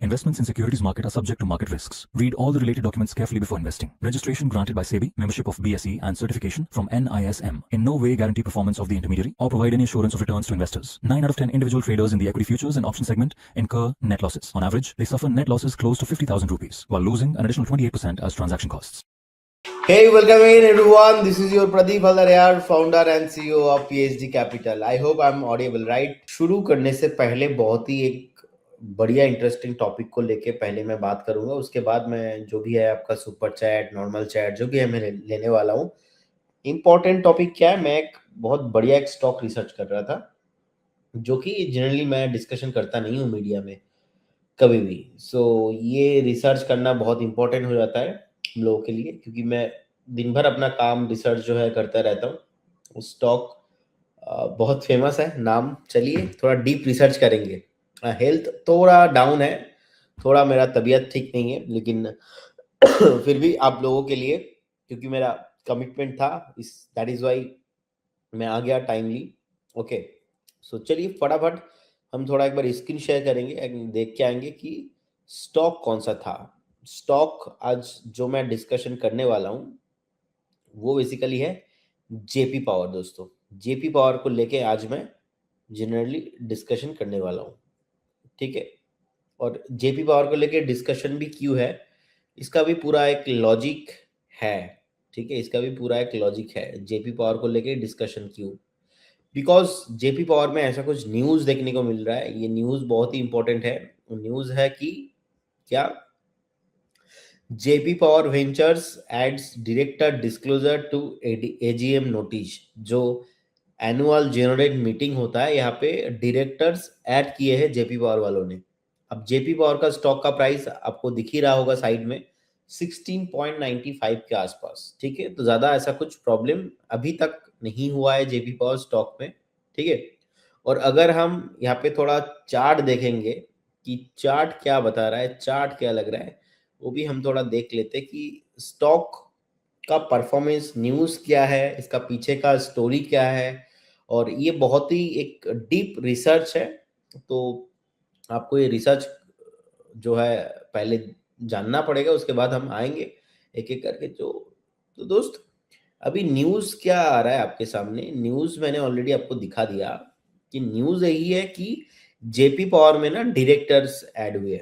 Investments in securities market are subject to market risks. Read all the related documents carefully before investing. Registration granted by SEBI, membership of BSE and certification from NISM. In no way guarantee performance of the intermediary or provide any assurance of returns to investors. 9 out of 10 individual traders in the equity futures and option segment incur net losses. On average, they suffer net losses close to 50,000 rupees while losing an additional 28% as transaction costs. Hey, welcome in everyone. This is your Pradeep Haldaryar, founder and CEO of PhD Capital. I hope I'm audible, right? शुरू करने से पहले बहुत ही एक बढ़िया interesting topic को लेके पहले मैं बात करूंगा, उसके बाद मैं जो भी है आपका सुपर चैट, नॉर्मल चैट जो भी है मैं लेने वाला हूँ। इंपॉर्टेंट टॉपिक क्या है, मैं एक बहुत बढ़िया एक स्टॉक रिसर्च कर रहा था जो कि जनरली मैं डिस्कशन करता नहीं हूँ मीडिया में कभी भी। सो ये रिसर्च करना बहुत इंपॉर्टेंट हो जाता है हम लोगों के लिए, क्योंकि मैं दिन भर अपना काम रिसर्च जो है करता रहता हूँ। उस स्टॉक बहुत फेमस है नाम, चलिए थोड़ा डीप रिसर्च करेंगे। हेल्थ थोड़ा डाउन है, थोड़ा मेरा तबीयत ठीक नहीं है, लेकिन फिर भी आप लोगों के लिए, क्योंकि मेरा कमिटमेंट था, इस दैट इज वाई मैं आ गया टाइमली। ओके, सो चलिए फटाफट हम थोड़ा एक बार स्क्रीन शेयर करेंगे, देख के आएंगे कि स्टॉक कौन सा था। स्टॉक आज जो मैं डिस्कशन करने वाला हूँ वो बेसिकली है जेपी पावर। दोस्तों, जेपी पावर को लेके आज मैं जनरली डिस्कशन करने वाला हूँ, ठीक है। और जेपी पावर को लेके डिस्कशन भी क्यों है, इसका भी पूरा एक लॉजिक है, ठीक है। इसका भी पूरा एक लॉजिक है जेपी पावर को लेके डिस्कशन क्यों, बिकॉज जेपी पावर में ऐसा कुछ न्यूज देखने को मिल रहा है। ये न्यूज बहुत ही इंपॉर्टेंट है। न्यूज है कि क्या, JP power ventures adds director disclosure to AGM notice. जो एनुअल जनरल मीटिंग होता है, यहाँ पे डायरेक्टर्स ऐड किए हैं जेपी पावर वालों ने। अब जेपी पावर का स्टॉक का प्राइस आपको दिख ही रहा होगा साइड में, 16.95 के आसपास, ठीक है। तो ज्यादा ऐसा कुछ प्रॉब्लम अभी तक नहीं हुआ है जेपी पावर स्टॉक में, ठीक है। और अगर हम यहाँ पे थोड़ा चार्ट देखेंगे कि चार्ट क्या बता रहा है, चार्ट क्या लग रहा है, वो भी हम थोड़ा देख लेते कि स्टॉक का परफॉर्मेंस न्यूज क्या है, इसका पीछे का स्टोरी क्या है। और ये बहुत ही एक डीप रिसर्च है, तो आपको ये रिसर्च जो है पहले जानना पड़ेगा, उसके बाद हम आएंगे एक एक करके। तो दोस्त, अभी न्यूज क्या आ रहा है आपके सामने। न्यूज मैंने ऑलरेडी आपको दिखा दिया कि न्यूज यही है कि जेपी पावर में ना डायरेक्टर्स ऐड हुए।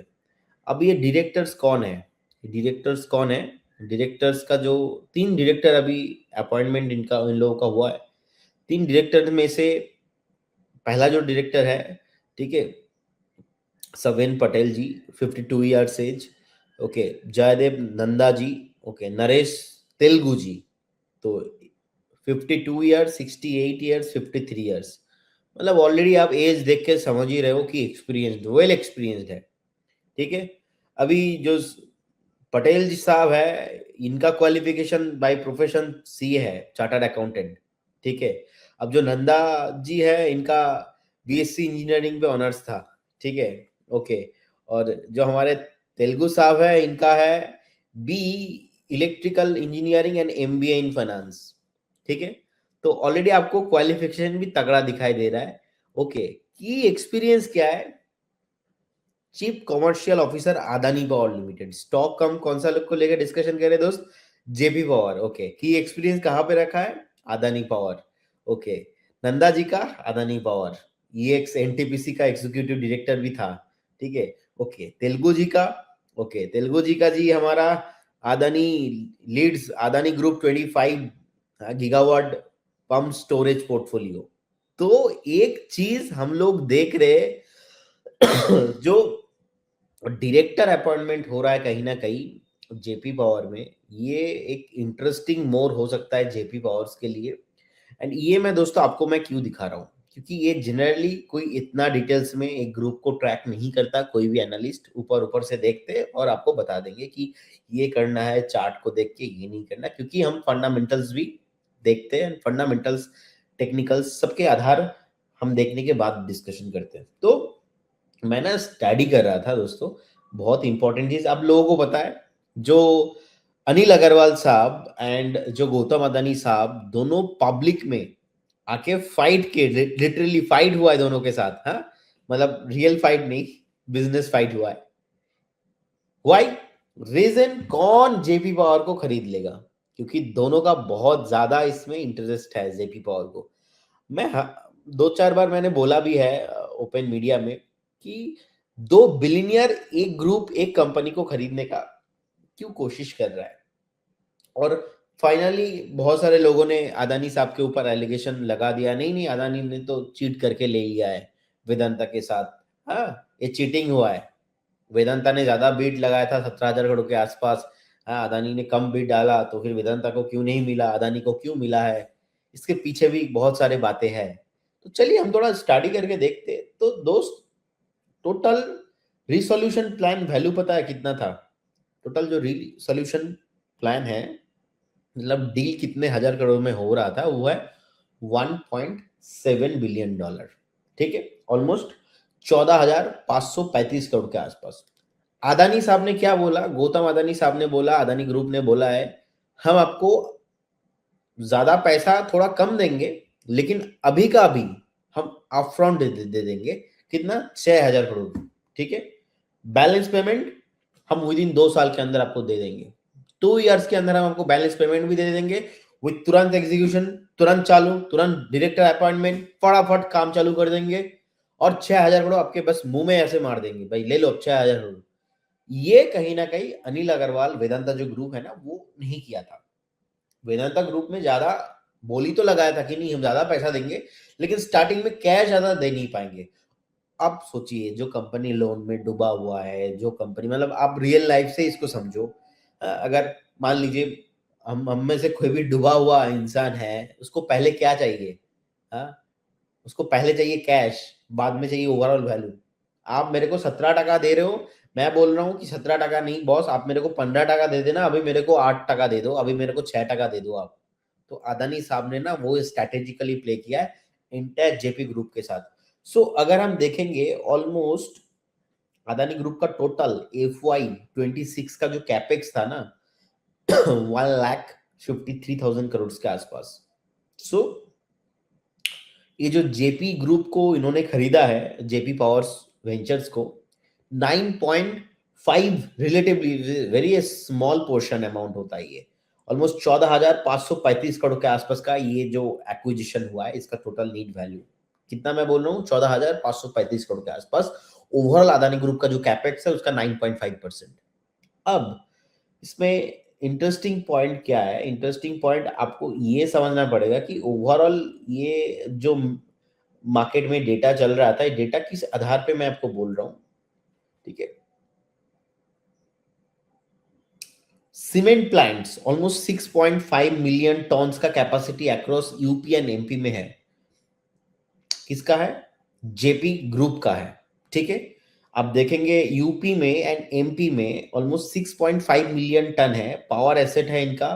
अब ये डायरेक्टर्स कौन है, डायरेक्टर्स कौन है, डायरेक्टर्स का जो 3 डायरेक्टर अभी अपॉइंटमेंट इनका इन लोगों का हुआ है। 3 डायरेक्टर में से पहला जो डायरेक्टर है, ठीक है, Saven Patel ji, 52 years age. Okay, Jaidev Nanda ji, okay, Naresh Telugu ji, तो 52 ईयर्स, 68 ईयर्स, 53 ईयर्स। मतलब ऑलरेडी आप एज देख के समझ ही रहे हो कि एक्सपीरियंस्ड, वेल एक्सपीरियंस्ड है, ठीक है। अभी जो पटेल जी साहब है, इनका क्वालिफिकेशन बाय प्रोफेशन सी है, चार्टर्ड अकाउंटेंट, ठीक है। अब जो नंदा जी है, इनका बीएससी इंजीनियरिंग पे ऑनर्स था, ठीक है, ओके। और जो हमारे तेलुगु साहब है, इनका है B electrical engineering and MBA in finance, ठीक है। तो ऑलरेडी आपको क्वालिफिकेशन भी तगड़ा दिखाई दे रहा है, ओके। की एक्सपीरियंस क्या है, chief commercial officer Adani power limited. Stock कम कौन सा लोग को लेकर डिस्कशन करें दोस्त, जेपी पावर, ओके। की एक्सपीरियंस कहां पे रखा है, अदानी पावर, ओके। नंदा जी का अदानी पावर, ये एक्स एनटीपीसी का एग्जीक्यूटिव डायरेक्टर भी था, ठीक है, ओके। तेलुगु जी का, ओके, तेलुगु जी का जी हमारा Adani leads Adani group 25 gigawatt pump storage portfolio. तो एक चीज हम लोग देख रहे जो डायरेक्टर अपॉइंटमेंट हो रहा है कहीं ना कहीं जेपी पावर में, ये एक इंटरेस्टिंग मोर हो सकता है जेपी पावर्स के लिए। एंड ये मैं दोस्तों आपको मैं क्यों दिखा रहा हूँ, क्योंकि ये जनरली कोई इतना डिटेल्स में एक ग्रुप को ट्रैक नहीं करता। कोई भी एनालिस्ट ऊपर ऊपर से देखते और आपको बता देंगे कि ये करना है, चार्ट को देख के ये नहीं करना, क्योंकि हम फंडामेंटल्स भी देखते हैं। फंडामेंटल्स, टेक्निकल्स, सबके आधार हम देखने के बाद डिस्कशन करते हैं। तो मैं ना स्टडी कर रहा था दोस्तों, बहुत इंपॉर्टेंट चीज आप लोगों को पता है, जो अनिल अग्रवाल साहब एंड जो गौतम अदानी साहब दोनों पब्लिक में आके फाइट के, लिटरली फाइट हुआ है दोनों के साथ, हाँ, मतलब रियल फाइट नहीं, बिजनेस फाइट हुआ है। व्हाई? रीजन, कौन जेपी पावर को खरीद लेगा? क्योंकि दोनों का बहुत ज्यादा इसमें इंटरेस्ट है जेपी पावर को। मैं 2-4 बार मैंने बोला भी है ओपन मीडिया में कि 2 बिलियनियर एक ग्रुप एक कंपनी को खरीदने का क्यों कोशिश कर रहा है। और फाइनली बहुत सारे लोगों ने अदानी साहब के ऊपर एलिगेशन लगा दिया, नहीं नहीं अदानी ने तो चीट करके ले लिया है वेदांता के साथ, हाँ ये चीटिंग हुआ है। वेदांता ने ज्यादा बीट लगाया था 17,000 करोड़ के आसपास, हाँ अदानी ने कम बीट डाला, तो फिर वेदांता को क्यों नहीं मिला, अदानी को क्यों मिला है? इसके पीछे भी बहुत सारे बातें हैं। तो चलिए हम थोड़ा स्टडी करके देखते हैं। तो दोस्त, टोटल रिसोल्यूशन प्लान वैल्यू पता है कितना था? टोटल जो रिसोल्यूशन प्लान है, मतलब डील कितने हजार करोड़ में हो रहा था, वो है 1.7 बिलियन डॉलर। ठीक है, ऑलमोस्ट 14,535 करोड़ के आसपास। अदानी साहब ने क्या बोला? गौतम अदानी साहब ने बोला, अदानी ग्रुप ने बोला है, हम आपको ज्यादा पैसा थोड़ा कम देंगे, लेकिन अभी का अभी हम अपफ्रंट दे देंगे। कितना? 6,000 करोड़। ठीक है, बैलेंस पेमेंट हम विद इन 2 साल के अंदर आपको दे देंगे। 2 इयर्स के अंदर हम आपको बैलेंस पेमेंट भी दे देंगे, विद तुरंत एग्जीक्यूशन, तुरंत चालू, तुरंत डायरेक्टर अपॉइंटमेंट, फटाफट काम चालू कर देंगे। और 6,000 करोड़ आपके बस मुंह में ऐसे मार देंगे, भाई ले लो 6,000 करोड़। ये कहीं ना कहीं अनिल अग्रवाल वेदांता जो ग्रुप है ना, वो नहीं किया था। वेदांता ग्रुप में ज्यादा बोली तो लगाया था कि नहीं हम ज्यादा पैसा देंगे, लेकिन स्टार्टिंग में कैश ज्यादा दे नहीं पाएंगे। अब सोचिए, जो कंपनी लोन में डूबा हुआ है, जो कंपनी, मतलब आप रियल लाइफ से इसको समझो। अगर मान लीजिए हम में से कोई भी डूबा हुआ इंसान है, उसको पहले क्या चाहिए? हाँ, उसको पहले चाहिए कैश, बाद में चाहिए ओवरऑल वैल्यू। आप मेरे को 17 टका दे रहे हो, मैं बोल रहा हूँ कि 17 टका नहीं बॉस, आप मेरे को 15 टका दे देना, अभी मेरे को 8 टका दे दो, अभी मेरे को 6 टका दे दो आप। तो अदानी साहब ने ना वो स्ट्रैटेजिकली प्ले किया है इंटेक जेपी ग्रुप के साथ। सो अगर हम देखेंगे, ऑलमोस्ट अदानी ग्रुप का टोटल FY 26 का जो कैपेक्स था ना 1,53,000 करोड़ के आसपास। सो ये जो जेपी ग्रुप को इन्होंने खरीदा है, जेपी पावर्स वेंचर्स को, 9.5 relatively very small portion amount होता है ये। ऑलमोस्ट 14,535 करोड़ के आसपास का ये जो एक्विजिशन हुआ है, इसका टोटल नीड वैल्यू कितना मैं बोल रहा हूँ? 14,535 करोड़ के आसपास। ओवरऑल अदानी ग्रुप का जो कैपेक्स है उसका 9.5%। अब इसमें इंटरेस्टिंग पॉइंट क्या है? इंटरेस्टिंग पॉइंट आपको ये समझना पड़ेगा कि ओवरऑल ये जो मार्केट में डेटा चल रहा था, ये डेटा किस आधार पे मैं आपको बोल रहा हूं। ठीक है, cement plants almost 6.5 million tons का capacity across UP and MP में है। किसका है? जेपी ग्रुप का है। ठीक है, आप देखेंगे यूपी में एंड एमपी में ऑलमोस्ट 6.5 मिलियन टन है। पावर एसेट है इनका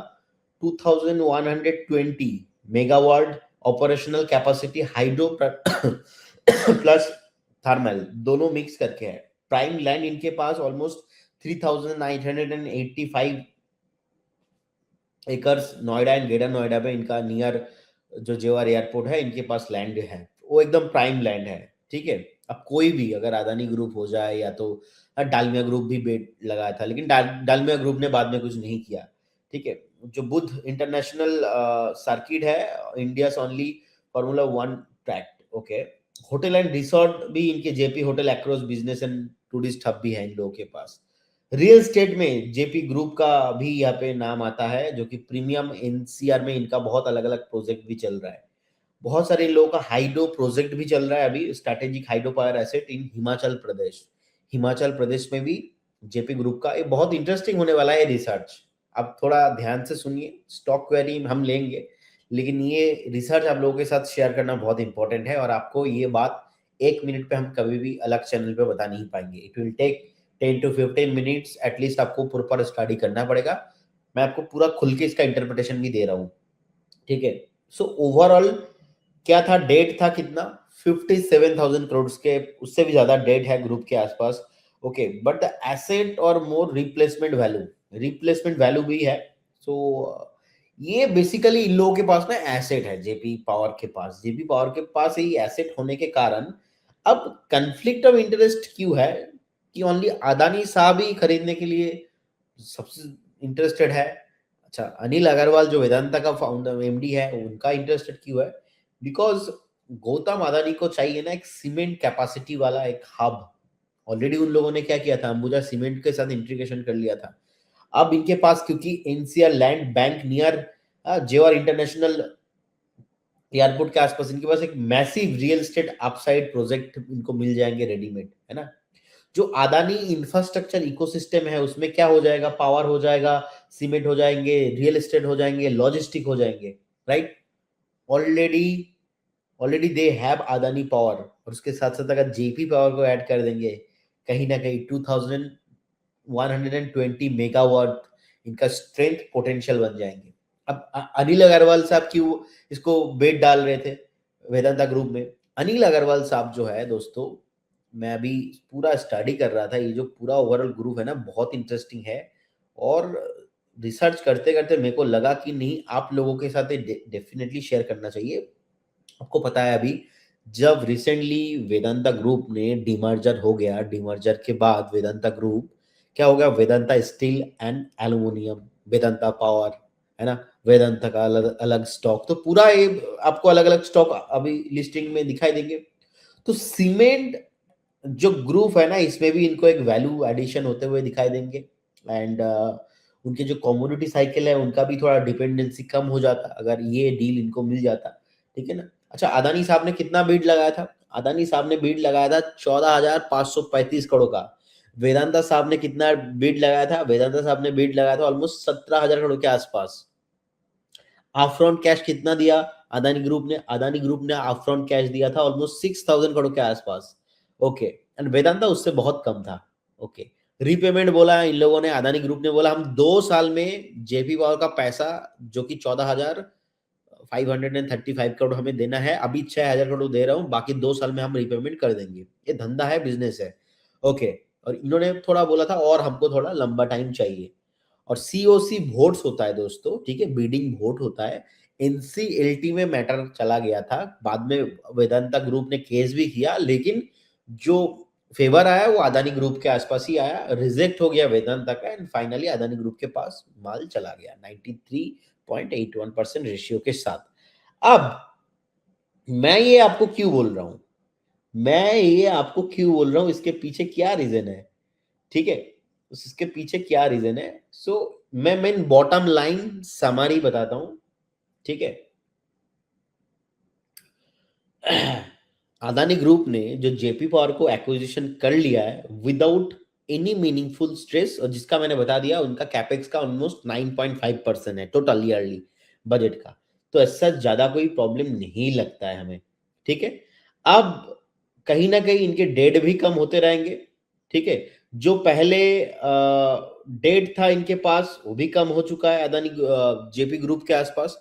2120 megawatt operational capacity, hydro plus thermal दोनों मिक्स करके है। प्राइम लैंड इनके पास almost 3,985 acres Noida and greater Noida में इनका नियर जो जेवर एयरपोर्ट है इनके पास लैंड है, वो एकदम प्राइम लैंड है। ठीक है, अब कोई भी अगर अदानी ग्रुप हो जाए या तो डालमिया ग्रुप भी बेट लगाया था, लेकिन डालमिया ग्रुप ने बाद में कुछ नहीं किया। ठीक है, जो बुद्ध इंटरनेशनल सर्किट है, India only Formula 1 track. Okay, hotel and resort भी इनके JP hotel across business and tourist hub भी है इन लोगों के पास। रियल स्टेट में जेपी ग्रुप का भी यहाँ पे नाम आता है, जो कि प्रीमियम एनसीआर में इनका बहुत अलग अलग प्रोजेक्ट भी चल रहा है। बहुत सारे इन लोगों का हाइड्रो प्रोजेक्ट भी चल रहा है अभी, स्ट्रैटेजिक हाइड्रो पावर एसेट इन हिमाचल प्रदेश। हिमाचल प्रदेश में भी जेपी ग्रुप का, ये बहुत इंटरेस्टिंग होने वाला है रिसर्च। आप थोड़ा ध्यान से सुनिए, स्टॉक क्वेरी हम लेंगे, लेकिन ये रिसर्च आप लोगों के साथ शेयर करना बहुत इंपॉर्टेंट है। और आपको ये बात 1 मिनट पे हम कभी भी अलग चैनल पे बता नहीं पाएंगे। It will take 10 to 15 minutes at least, आपको प्रॉपर स्टडी करना पड़ेगा। मैं आपको पूरा खुल के इसका इंटरप्रिटेशन भी दे रहा हूँ। ठीक है, सो ओवरऑल क्या था? डेट था कितना? 57,000 करोड़ के, उससे भी ज्यादा डेट है ग्रुप के आसपास। ओके, बट द एसेट और मोर रिप्लेसमेंट वैल्यू भी है। सो ये बेसिकली इन लोगों के पास ना एसेट है, जेपी पावर के पास ही एसेट होने के कारण अब कंफ्लिक्ट ऑफ इंटरेस्ट क्यों है? कि ओनली अदानी साहब ही खरीदने के लिए सबसे इंटरेस्टेड है? अच्छा, अनिल अग्रवाल जो वेदांता का फाउंडर एमडी है, उनका इंटरेस्टेड क्यों है? बिकॉज गौतम अदानी को चाहिए ना एक सीमेंट कैपेसिटी वाला एक हब। ऑलरेडी उन लोगों ने क्या किया था, अंबुजा सीमेंट के साथ इंटीग्रेशन कर लिया था। अब इनके पास क्योंकि एनसीआर लैंड बैंक नियर जेवर इंटरनेशनल एयरपोर्ट के आसपास इनके पास एक massive real estate upside project इनको मिल जाएंगे रेडीमेड, है ना। जो अदानी इंफ्रास्ट्रक्चर इकोसिस्टम है उसमें क्या हो जाएगा, पावर हो जाएगा, सीमेंट हो जाएंगे, रियल एस्टेट हो जाएंगे, लॉजिस्टिक हो जाएंगे, right. Already already they have Adani power, और उसके साथ साथ अगर जेपी पावर को ऐड कर देंगे, कहीं ना कहीं 2120 मेगावाट इनका स्ट्रेंथ पोटेंशियल बन जाएंगे। अब अनिल अग्रवाल साहब क्यों इसको बेट डाल रहे थे वेदांता ग्रुप में? अनिल अग्रवाल साहब जो है दोस्तों, मैं अभी पूरा स्टडी कर रहा था, ये जो पूरा ओवरऑल ग्रुप है ना बहुत इंटरेस्टिंग है, और रिसर्च करते करते मेरे को लगा कि नहीं, आप लोगों के साथ डेफिनेटली शेयर करना चाहिए। आपको पता है अभी जब रिसेंटली वेदांता ग्रुप ने डिमर्जर हो गया, डिमर्जर के बाद वेदांता ग्रुप क्या हो गया, Vedanta steel and aluminium, Vedanta power, है ना, वेदांता का अलग अलग स्टॉक, तो पूरा ये आपको अलग अलग स्टॉक अभी लिस्टिंग में दिखाई देंगे। तो सीमेंट जो ग्रुप है ना, इसमें भी इनको एक वैल्यू एडिशन होते हुए दिखाई देंगे। एंड उनके जो कम्युनिटी साइकिल है उनका भी थोड़ा डिपेंडेंसी कम हो जाता अगर ये डील इनको मिल जाता, ठीक है ना। अच्छा, अदानी साहब ने कितना बीड लगाया था? अदानी साहब ने बीड लगाया था 14,535 करोड़ का। वेदांता साहब ने कितना बीड लगाया था? वेदांता साहब ने बीड लगाया था ऑलमोस्ट 17,000 करोड़ के आसपास। अपफ्रंट कैश कितना दिया अदानी ग्रुप ने? अदानी ग्रुप ने अपफ्रंट कैश दिया था ऑलमोस्ट 6,000 करोड़ के आसपास। ओके, एंड वेदांता उससे बहुत कम था। ओके, रीपेमेंट बोला इन लोगों ने, अदानी ग्रुप ने बोला हम 2 साल में जेपी पावर का पैसा जो कि 14,535 करोड़ हमें देना है, अभी 6,000 करोड़ दे रहा हूँ, बाकी 2 साल में हम रीपेमेंट कर देंगे। ये धंधा है, बिजनेस है। ओके, और इन्होंने थोड़ा बोला था और हमको थोड़ा लंबा टाइम चाहिए। और सीओसी वोट्स होता है दोस्तों, ठीक है, बीडिंग वोट होता है। एनसीएलटी में मैटर चला गया था, बाद में वेदांता ग्रुप ने केस भी किया, लेकिन जो फेवर आया वो अदानी ग्रुप के आसपास ही आया, रिजेक्ट हो गया वेदांता का, एंड फाइनली अदानी ग्रुप के पास माल चला गया 93.81% रेशियो के साथ। अब मैं ये आपको क्यों बोल रहा हूं, मैं ये आपको क्यों बोल रहा हूं, इसके पीछे क्या रीजन है, ठीक है, इसके पीछे क्या रीजन है? सो मैं मेन बॉटम लाइन समरी बताता हूं, ठीक है। अदानी ग्रुप ने जो जेपी पावर को एक्विजिशन कर लिया है विदाउट एनी मीनिंगफुल स्ट्रेस, और जिसका मैंने बता दिया उनका कैपेक्स का ऑलमोस्ट 9.5% है टोटल ईयरली बजट का, तो ऐसा ज्यादा कोई प्रॉब्लम नहीं लगता है हमें, ठीक है। अब कहीं ना कहीं इनके डेट भी कम होते रहेंगे, ठीक है। जो पहले डेट था इनके पास वो भी कम हो चुका है अदानी जेपी ग्रुप के आसपास।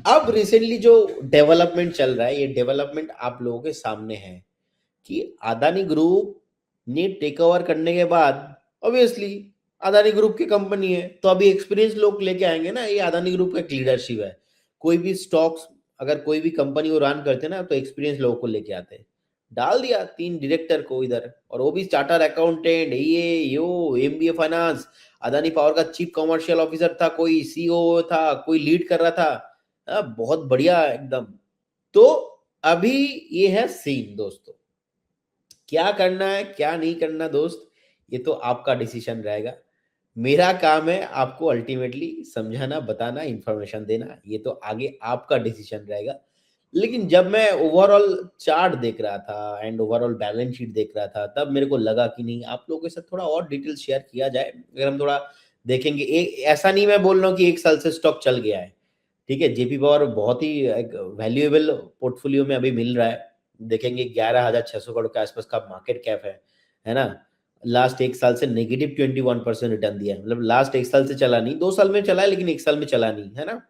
अब रिसेंटली जो डेवलपमेंट चल रहा है, ये डेवलपमेंट आप लोगों के सामने है कि अदानी ग्रुप ने टेक ओवर करने के बाद ऑब्वियसली अदानी ग्रुप की कंपनी है, तो अभी एक्सपीरियंस लोग लेके आएंगे ना, ये अदानी ग्रुप का लीडरशिप है। कोई भी स्टॉक्स अगर कोई भी कंपनी को रन करते हैं ना, तो एक्सपीरियंस लोगों को लेके आते हैं। डाल दिया 3 डायरेक्टर को इधर, और वो भी चार्टर अकाउंटेंट, ये यो एमबीए फाइनेंस, अदानी पावर का चीफ कमर्शियल ऑफिसर था, कोई सीओ था, कोई लीड कर रहा था। बहुत बढ़िया एकदम। तो अभी ये है सीन दोस्तों, क्या करना है क्या नहीं करना दोस्त, ये तो आपका डिसीजन रहेगा। मेरा काम है आपको अल्टीमेटली समझाना, बताना, इंफॉर्मेशन देना, ये तो आगे आपका डिसीजन रहेगा। लेकिन जब मैं ओवरऑल चार्ट देख रहा था एंड ओवरऑल बैलेंस शीट देख रहा था, तब मेरे को लगा कि नहीं, आप लोगों के साथ थोड़ा और डिटेल शेयर किया जाए। अगर हम थोड़ा देखेंगे, ऐसा नहीं मैं बोल रहा हूँ कि 1 साल से स्टॉक चल गया है, ठीक है। जेपी पावर बहुत ही एक वैल्यूएबल पोर्टफोलियो में अभी मिल रहा है। देखेंगे 11,600 करोड़ के आसपास का मार्केट कैप है ना। लास्ट 1 साल से -21% रिटर्न दिया है, मतलब लास्ट 1 साल से चला नहीं, 2 साल में चला है लेकिन 1 साल में चला नहीं, है ना।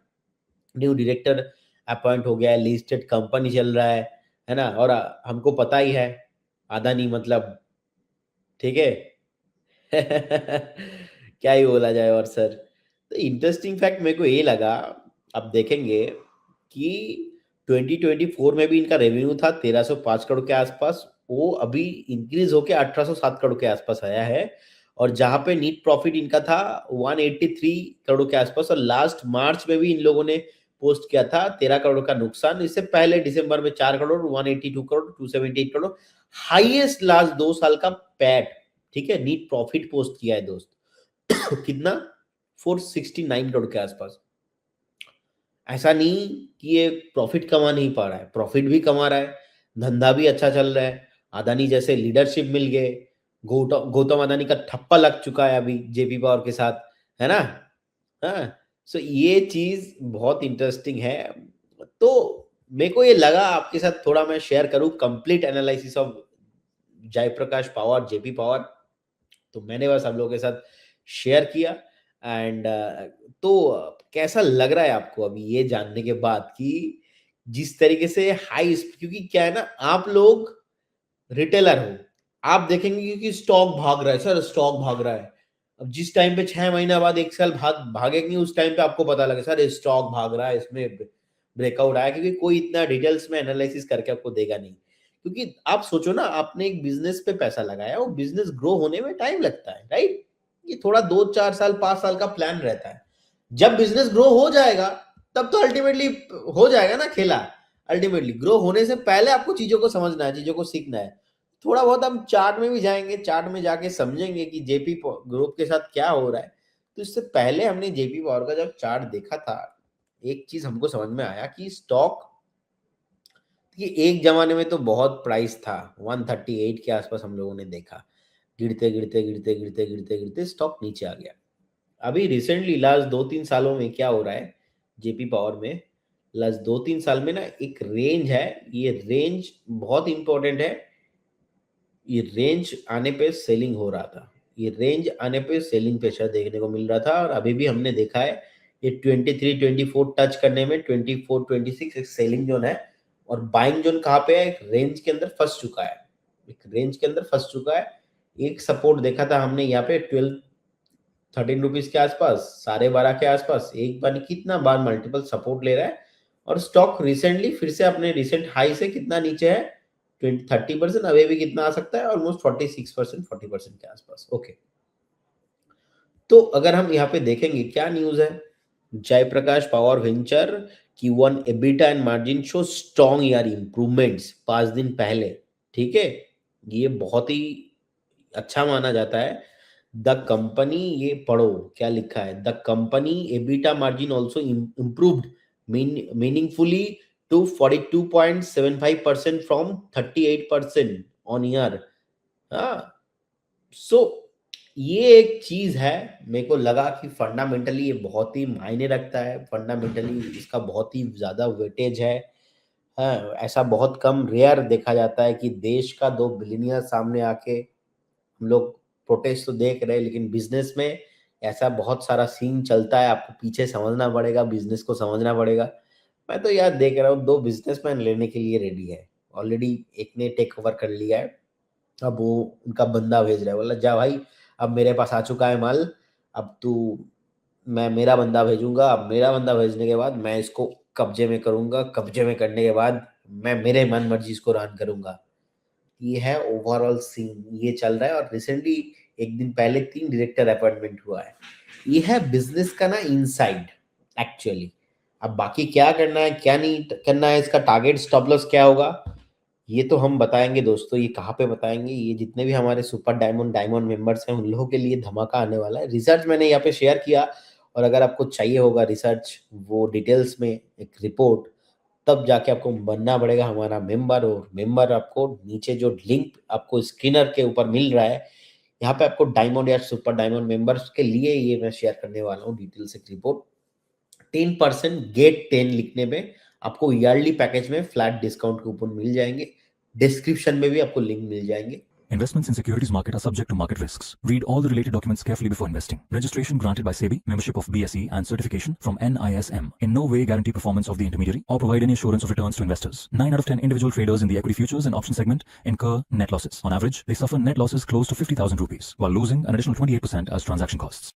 न्यू डायरेक्टर अपॉइंट हो गया है, लिस्टेड कंपनी चल रहा है ना। और हमको पता ही है अदानी मतलब, ठीक है। क्या ही बोला जाए और सर। तो इंटरेस्टिंग फैक्ट मेरे को ये लगा, अब देखेंगे कि 2024 में भी इनका रेवेन्यू था 1,305 करोड़ के आसपास, वो अभी इंक्रीज होके 1807 करोड़ के आसपास आया है, और जहां पे नीट प्रॉफिट इनका था 183 करोड़ के आसपास, और लास्ट मार्च में भी इन लोगों ने पोस्ट किया था 13 करोड़ का नुकसान। इससे पहले दिसंबर में 4 करोड़, 182 करोड़, 278 करोड़, हाईएस्ट लास्ट 2 साल का पैट, ठीक है, नीट प्रॉफिट पोस्ट किया है दोस्त। कितना? 469 करोड़ के आसपास। ऐसा नहीं कि ये प्रॉफिट कमा नहीं पा रहा है, प्रॉफिट भी कमा रहा है, धंधा भी अच्छा चल रहा है, अदानी जैसे लीडरशिप मिल गए, गौतम अदानी का ठप्पा लग चुका है अभी जेपी पावर के साथ, है ना? हाँ, सो ये चीज बहुत इंटरेस्टिंग है। तो मेरे को ये लगा आपके साथ थोड़ा मैं शेयर करूं complete analysis of Jaiprakash power, JP power. तो मैंने बस आप लोगों के साथ शेयर किया। एंड तो कैसा लग रहा है आपको अभी ये जानने के बाद कि जिस तरीके से हाई, क्योंकि क्या है ना, आप लोग रिटेलर हो, आप देखेंगे क्योंकि स्टॉक भाग रहा है, सर स्टॉक भाग रहा है। अब जिस टाइम पे 6 महीना बाद 1 साल भागेंगे, उस टाइम पे आपको पता लगे सर स्टॉक भाग रहा है, इसमें ब्रेकआउट आया, क्योंकि कोई इतना डिटेल्स में एनालिसिस करके आपको देगा नहीं। क्योंकि आप सोचो ना, आपने एक बिजनेस पे पैसा लगाया, वो बिजनेस ग्रो होने में टाइम लगता है, राइट? ये थोड़ा 2-4 साल 5 साल का प्लान रहता है। जब बिजनेस ग्रो हो जाएगा तब तो अल्टीमेटली हो जाएगा ना खेला। अल्टीमेटली ग्रो होने से पहले आपको चीजों को समझना है, चीजों को सीखना है। थोड़ा बहुत हम चार्ट में भी जाएंगे, चार्ट में जाके समझेंगे कि जेपी ग्रुप के साथ क्या हो रहा है। तो इससे पहले हमने जेपी पावर का जब चार्ट देखा था, एक चीज हमको समझ में आया कि स्टॉक, ये एक जमाने में तो बहुत प्राइस था, 138 के आसपास हम लोगों ने देखा, गिरते गिरते गिरते गिरते गिरते गिरते स्टॉक नीचे आ गया। अभी रिसेंटली लास्ट 2-3 सालों में क्या हो रहा है जेपी पावर में, लास्ट 2-3 साल में ना एक रेंज है, ये रेंज बहुत इंपॉर्टेंट है। ये रेंज आने पे सेलिंग हो रहा था, ये रेंज आने पे सेलिंग प्रेशर देखने को मिल रहा था, और अभी भी हमने देखा है ये 23-24 टच करने में 24-26 एक सेलिंग जोन है, और बाइंग जोन कहाँ पे है? एक रेंज के अंदर फंस चुका है, एक रेंज के अंदर फंस चुका है। एक सपोर्ट देखा था हमने यहाँ पे 12-13 रुपीज के आसपास, 12.5 के आसपास, एक बार कितना बार मल्टीपल सपोर्ट ले रहा है, और स्टॉक रिसेंटली फिर से अपने रिसेंट हाई से कितना नीचे है? 20-30%। अभी भी कितना आ सकता है? ऑलमोस्ट 46%, 40% के आसपास। ओके, तो अगर हम यहाँ पे देखेंगे क्या न्यूज है, Jaiprakash power venture Q1 EBITDA and margin show strong year improvements 5 दिन पहले, ठीक है, ये बहुत ही अच्छा माना जाता है। द कंपनी, ये पढ़ो क्या लिखा है, the company EBITDA margin also improved meaningfully to 42.75% from 38% on year। हाँ, सो ये एक चीज है, मेरे को लगा कि फंडामेंटली ये बहुत ही मायने रखता है, फंडामेंटली इसका बहुत ही ज्यादा वेटेज है। हाँ, ऐसा बहुत कम रेयर देखा जाता है कि देश का 2 बिलियनियर सामने आके, हम लोग प्रोटेस्ट तो देख रहे हैं, लेकिन बिजनेस में ऐसा बहुत सारा सीन चलता है, आपको पीछे समझना पड़ेगा, बिजनेस को समझना पड़ेगा। मैं तो यार देख रहा हूँ 2 बिजनेसमैन लेने के लिए रेडी है ऑलरेडी, एक ने टेक ओवर कर लिया है, अब वो उनका बंदा भेज रहा है, बोला जा भाई अब मेरे पास आ चुका है माल, अब तू, मैं मेरा बंदा भेजूंगा, अब मेरा बंदा भेजने के बाद मैं इसको कब्जे में करूंगा, कब्जे में करने के बाद मैं मेरे मन मर्जी इसको रन करूंगा। ये है ओवरऑल सीन, ये चल रहा है। और रिसेंटली एक दिन पहले 3 डायरेक्टर अपॉइंटमेंट हुआ है। ये है बिजनेस का ना इनसाइड एक्चुअली। अब बाकी क्या करना है क्या नहीं करना है, इसका टारगेट स्टॉप लॉस क्या होगा, ये तो हम बताएंगे दोस्तों। ये कहाँ पे बताएंगे, ये जितने भी हमारे सुपर डायमंड मेंबर्स हैं उन लोगों के लिए धमाका आने वाला है। रिसर्च मैंने यहाँ पे शेयर किया, और अगर आपको चाहिए होगा रिसर्च, वो डिटेल्स में एक रिपोर्ट, तब जाके आपको बनना पड़ेगा हमारा मेंबर। और मेंबर आपको नीचे जो लिंक आपको स्क्रीनर के ऊपर मिल रहा है, यहाँ पे आपको डायमंड या सुपर डायमंड मेंबर्स के लिए ये मैं शेयर करने वाला हूँ डिटेल्स एक रिपोर्ट। 10% गेट 10 लिखने में आपको ईयरली पैकेज में फ्लैट डिस्काउंट कूपन मिल जाएंगे, डिस्क्रिप्शन में भी आपको लिंक मिल जाएंगे। Investments in securities market are subject to market risks. Read all the related documents carefully before investing. Registration granted by SEBI, membership of BSE and certification from NISM. In no way guarantee performance of the intermediary or provide any assurance of returns to investors. 9 out of 10 individual traders in the equity futures and option segment incur net losses. On average, they suffer net losses close to 50,000 rupees while losing an additional 28% as transaction costs.